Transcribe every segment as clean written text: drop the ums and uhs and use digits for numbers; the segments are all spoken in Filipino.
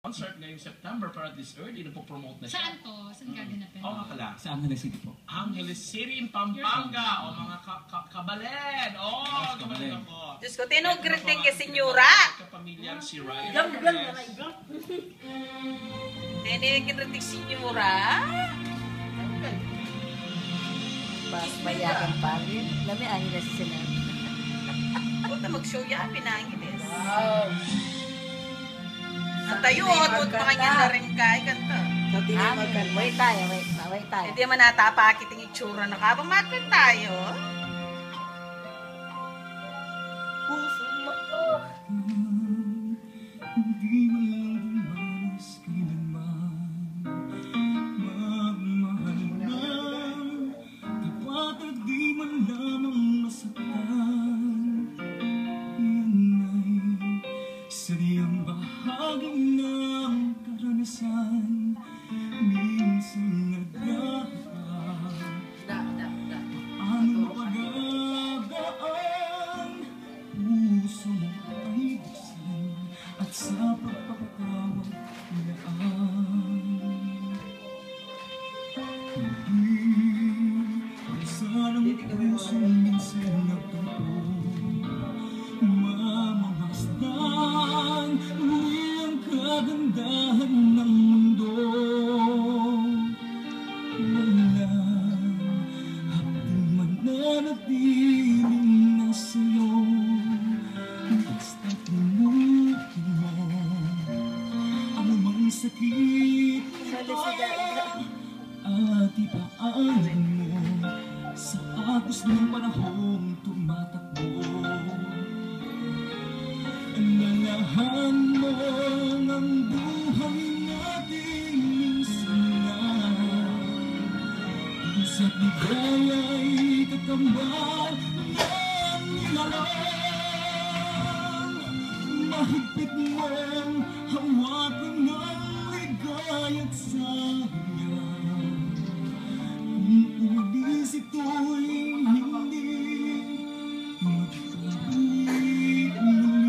concert ngayong September para this early, nagpo-promote na siya. Saan to? Saan gaganapin? Akala. Sa Angeles City po. Angeles City in Pampanga. O mga kabalen. Kabalen ako. Diyos ko, tinugrit din kay Senyora. Kapamilyar si Ryan. Tinugrit din Senyora. Pas bayagan pa rin. Lami Angeles sila. Punta mag-show yan, Pinangiles. Wow. Ang tayo, at mga niya na rin kay kanta. Wait tayo. Hindi man natapakit ang itsura na kabang makin tayo. Puso mo hindi mo lang dumanas kailanman. Magmahal man dapat at di man lamang masaktan. Yan ay sadyang bahagi ng karanasan. Minsan nagdaan ang pag-agaan. Puso mo ay buksan at sa pagpapatawag laan. Hindi sana ang puso minsan nagtuturo. Mamamasdan muli ang kagandahan ng mundo. Walang hapding mananatiling nasa'yo. Basta't limutin mo ang mga sakit at ipaanan mo sa agos ng panahong tumatakbo. Alalahan mo ng buhay natin minsan na isa't ligaya'y kakambal ng nilalang. Mahigpit mong hawakan ng ligaya't saya. Kung umalis ito'y hindi magkabalik muli.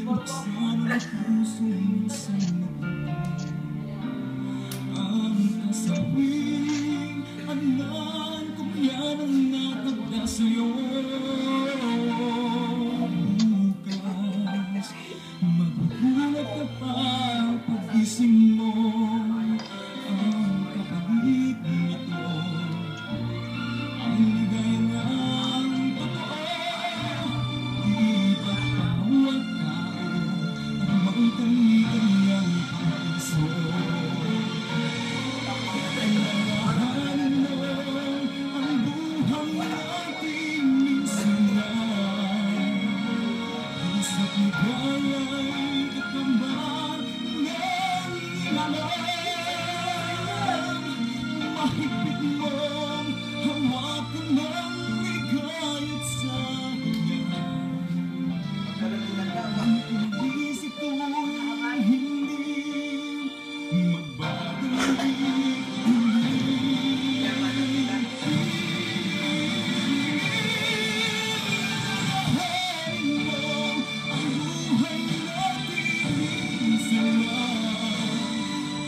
Buksan ang puso minsan ang kasawing anan kung yan ang natagda sa'yo. Bukas magugulat ka pa pag-ising mo ang kapalit nito. Ang ligaya ng totoo, di ba't bawat tao ang magkani-kanyang puso. Alalahanin mo ang buhay natin minsan na isa't ligaya'y kakambal ng nilalang. Mahigpit mong hawakan ng ligaya't saya. Ang umalis ito'y hindi magbabalik muli. Alalahanin mo ang buhay natin minsan na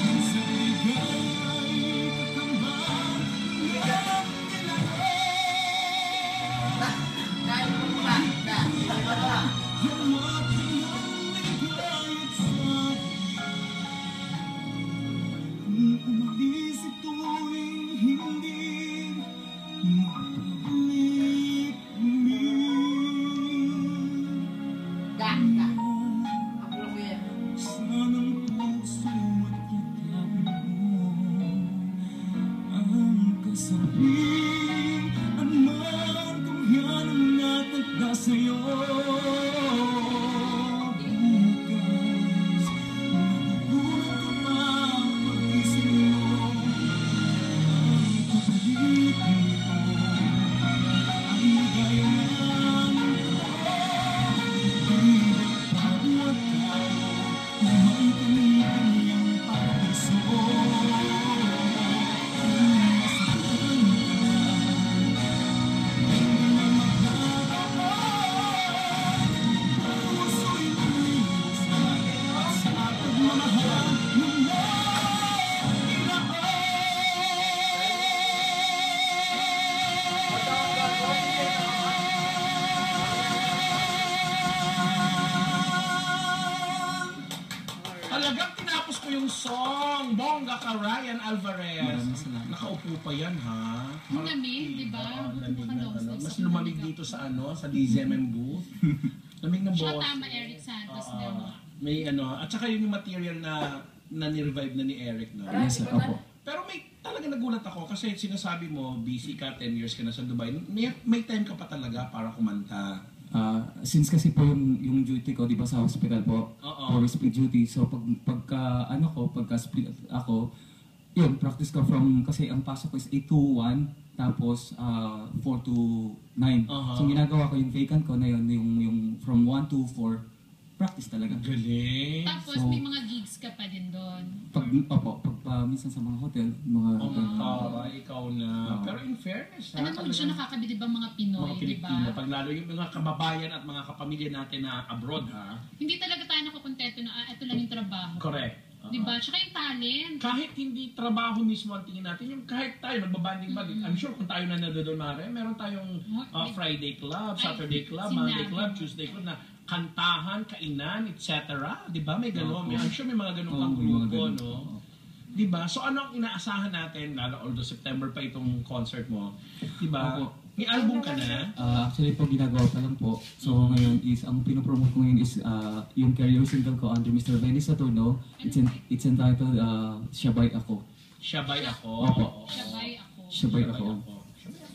isa't ligaya'y kakambal ng nilalang. Hawakan ng ligaya't saya. Kung umalis ito'y hindi magbabalik muli. Sanang puso at yakapin mo ang kasabing anan kung yan ang natagda sa'yo. Bukas magugulat ka pa pag-ising mo ang kapalit nito. Ang ligaya ng totoo, di ba't yung song. Bongga ka, Ryan Alvarez. Maraming salamat. Nakaupo pa yan, ha? Ang lamig, di ba? Oo, Buti lamig mo ka na, long sleeves. Mas lumamig dito sa sa DZMM booth. Lamig ng Siya boss. tama, Eric Santos Oo. naman. May at saka yun yung material na ni-revive na ni Eric, no? Yes, sir. Opo. Pero talaga nagulat ako kasi sinasabi mo, busy ka, 10 years ka na sa Dubai. May time ka pa talaga para kumanta. Since kasi po yung duty ko, di ba sa hospital po, Oo. for split duty, so pagka split ako, yun, practice ko from, kasi ang pasok ko is 8 to 1, tapos 4 to 9. Uh-huh. So ginagawa ko yung vacant ko na yun, yung from 1 to 4, practice talaga. Galing. Tapos So, may mga gigs ka pa din doon. Pag minsan sa mga hotel, mga Taray, ikaw na. Oo. Pero in fairness, Alam mo, siya nakakabilib ang mga Pinoy, mga di Pilipino, ba? pag lalo yung mga kababayan at mga kapamilya natin na abroad, ha? Hindi talaga tayo nakukontento na ito lang yung trabaho. Correct. Di ba? Tsaka yung talent. Kahit hindi trabaho mismo ang tingin natin, yung kahit tayo nagbabanding bag, I'm sure kung tayo na nandun, Mare, meron tayong Friday club, Saturday club, Monday sinabi club, mo. Tuesday club na kantahan, kainan, etc. Di ba? May gano'n. Oo. I'm sure may mga gano'ng Oo, pang may mga grupo, ganun. no? Oo. Di ba? So ano ang inaasahan natin, lalo although September pa itong concert mo, di ba? Opo. May album ka na? Actually po, ginagawa pa lang po. So ngayon is, ang pinopromote ko ngayon is yung career single ko under Mr. Benny Saturno. It's entitled Siyabay Ako. Siyabay ako. Opo. Oo. Siyabay ako. Siyabay Ako.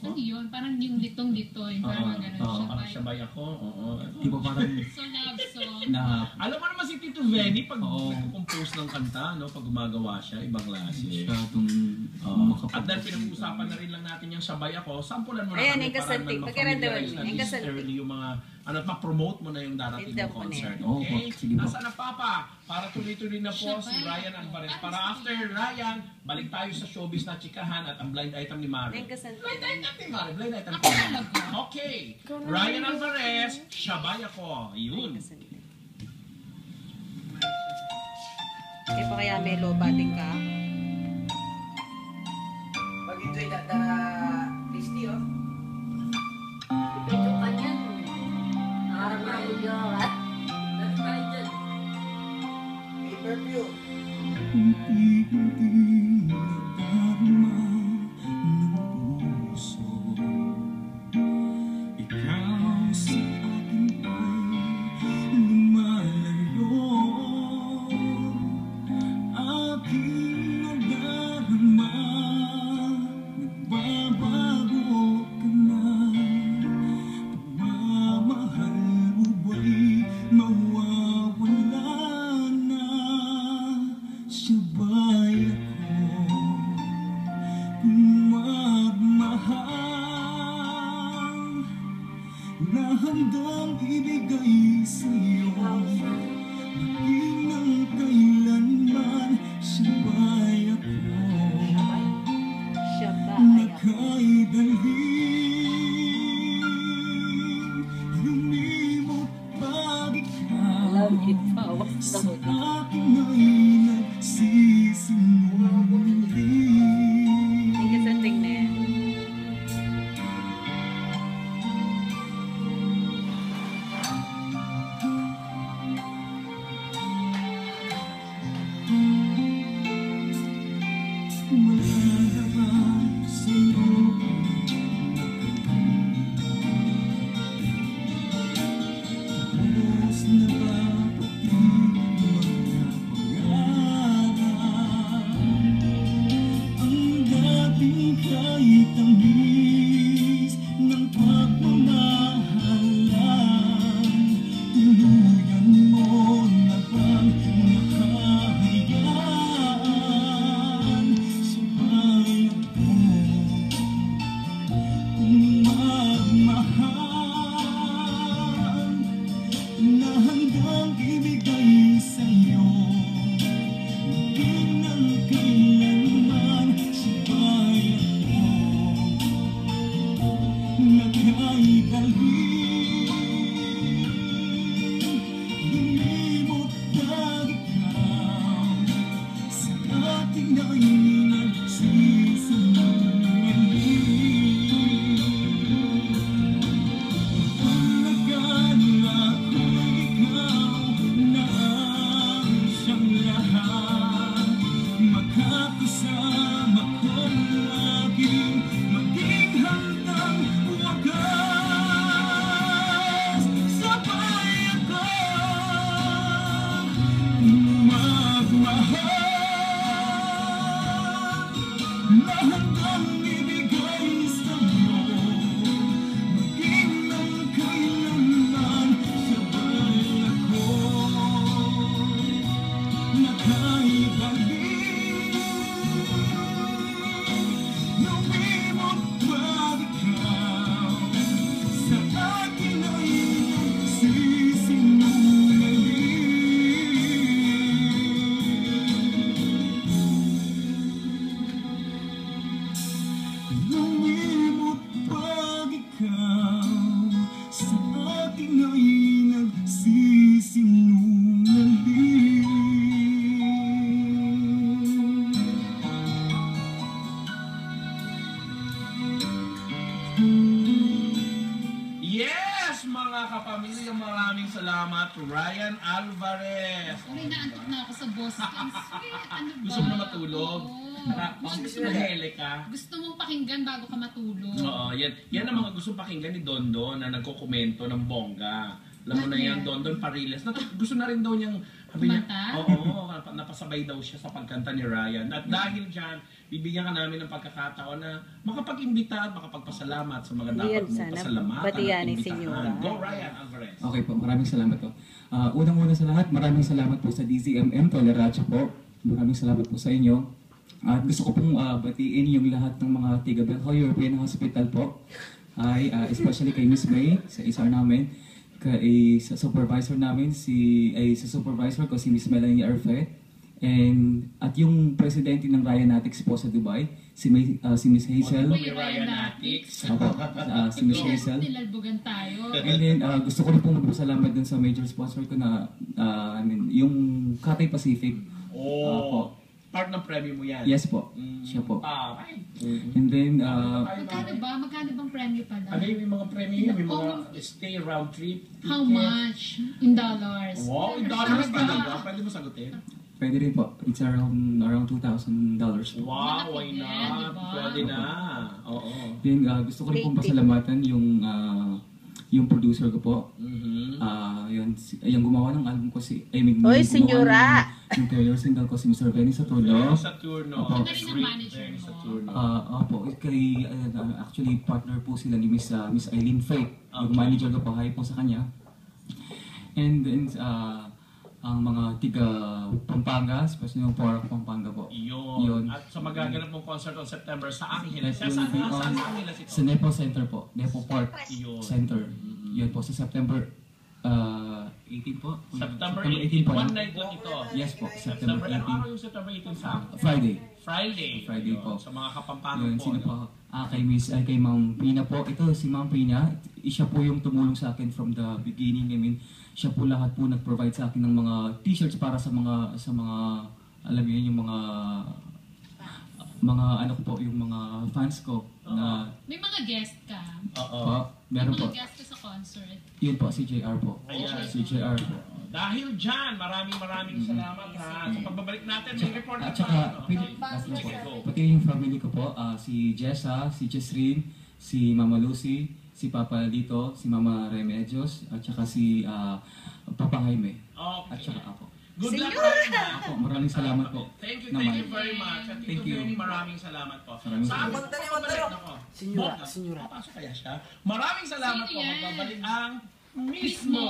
Ano yun? Parang yung litong-litoy. Parang mga ganun. Parang Siyabay. siyabay ako. Oo. Di ba parang So love song. na Alam mo naman si Tito Venny pag Oo. nag-compose ng kanta, no? Pag gumagawa siya, ibang klase. masyadong At dahil pinag-uusapan na rin lang natin yung sabay ako, sampulan mo na Ayan, kami yung kasanti. naman Pagkiranda ma-familiarize mo, na yung kasanti. necessarily yung mga, ma-promote mo na yung darating Tinda ng mo na concert. yan. Oo, Okay? sige po. Nasaan na Papa? Para tuloy-tuloy na po si Ryan Alvarez. Para after Ryan, balik tayo sa showbiz na chikahan at ang blind item ni Mari. Yung kasanti. Blind item ni Mari. Blind item ni Mari. Okay. Ryan Alvarez, Siyabay Ako. Yun. Hindi pa kaya may low batting ka? Mag-enjoy na Christy, oh. Ito ka niyan. Nakaraman yung That's right dyan. Pay-per-view. Unti-unti nadarama ng puso. Ikaw sa akin ay lumalayo. Aking nadarama, nagbabago ka na. Pagmamahal mo ba'y mawawala na? Siyabay ako kung magmahal na handang ibigay sa'yo. Maging ng kailanman, siyabay ako Siya ba? na Ay, ako. kahit dalhin lumimot pag ikaw Love you, Pawak. sa akin ay nagsisinungaling. Yung kasanting na yan. Malarap sa'yo Tapos na ba pati mga Ryan Alvarez. Uy, naantok na ako sa boss. Ang sweet. Ano ba? Gusto mo na matulog? Oo. Gusto mo hele ka? Gusto mong pakinggan bago ka matulog. Oo, yan ang mga gustong pakinggan ni Dondon na nagkokomento ng bongga. Alam mo na yan, Dondon Pariles. Gusto na rin daw niyang, sabi niya, Kumanta? oo, napasabay daw siya sa pagkanta ni Ryan. At dahil dyan, bibigyan ka namin ng pagkakataon na makapag-imbita at makapagpasalamat sa mga dapat Yan, mong sana pasalamatan at batiyan ni imbitahan. Senyora. Go Ryan Alvarez. Okay po, maraming salamat po. Unang-una sa lahat, maraming salamat po sa DZMM, Tolerancia po. Maraming salamat po sa inyo. At gusto ko pong batiin yung lahat ng mga tiga Belho European Hospital po. Especially kay Miss May, sa isar namin. Sa supervisor namin, sa supervisor ko si Miss Melanie Arfe. At yung presidente ng Ryanatics po sa Dubai, si Miss Hazel. May Ryanatics. Opo, si Miss Hazel. Nilalbugan tayo. And then, gusto ko rin pong magpasalamat dun sa major sponsor ko na, yung Cathay Pacific. Opo. Part ng premyo mo yan. Yes po, siya po. Okay. And then, Magkano ba? Magkano bang premyo pala? Ano yung mga premyo yun? May mga stay round trip. How much? In dollars? Wow, in dollars Sure talaga. ba? Pwede mo sagutin? pwede rin po. It's around $2,000 po. Wow, why Malaki not? yan, diba? Pwede na. Oo. Then, gusto ko rin pong pasalamatan yung producer ko po. Mhm. Yung gumawa ng album ko Oy, Senyora! Yung career single ko si Mr. Benny Saturno. Saturno. Opo. Siya na rin ang manager mo. Saturno. Opo, actually partner po sila ni Miss Eileen Faith. Yung Okay. manager ko po, hi po sa kanya. And then, ang mga tiga Pampanga, especially yung Pora Pampanga po. Yun. At sa magaganap mong concert on September sa Angeles. Sa Angeles ito? Sa Nepo Center po. Nepo Park Yun. Center. Yun po, sa September 18 po. September 18. po. One night lang ito. Yes po, September. September Ano 18. araw yung September 18 sa? Friday. Friday po. Sa mga Kapampangan Yun, po. sino no? po? Kay Ma'am Pina po. Ito, si Ma'am Pina, siya po yung tumulong sa akin from the beginning. I mean, siya po lahat po nag-provide sa akin ng mga t-shirts para sa mga alam niyo yun, yung mga ano ko po, yung mga fans ko na May mga guest ka. Oo. po, May meron mga po. guest ka sa concert. Yun po, si JR po. Ayan. Si JR po. Dahil dyan, maraming salamat ha. Sa pagbabalik natin, may report At na saka, tayo. pati pati yung family ko po, si Jessa, si Jesrin, si Mama Lucy, si Papa Lito, si Mama Remedios, at saka si Papa Jaime. At Okay. saka ako. Good luck Senyora! tayo na. Ako, maraming salamat po. Thank you Naman. very much. At Thank Tito you. Benny, maraming salamat po. Maraming Sa salamat. amin, pagbabalik ako. Senyora, Bok, senyora. Papasok kaya siya. Maraming salamat Sino po. yan? Magbabalik ang mismo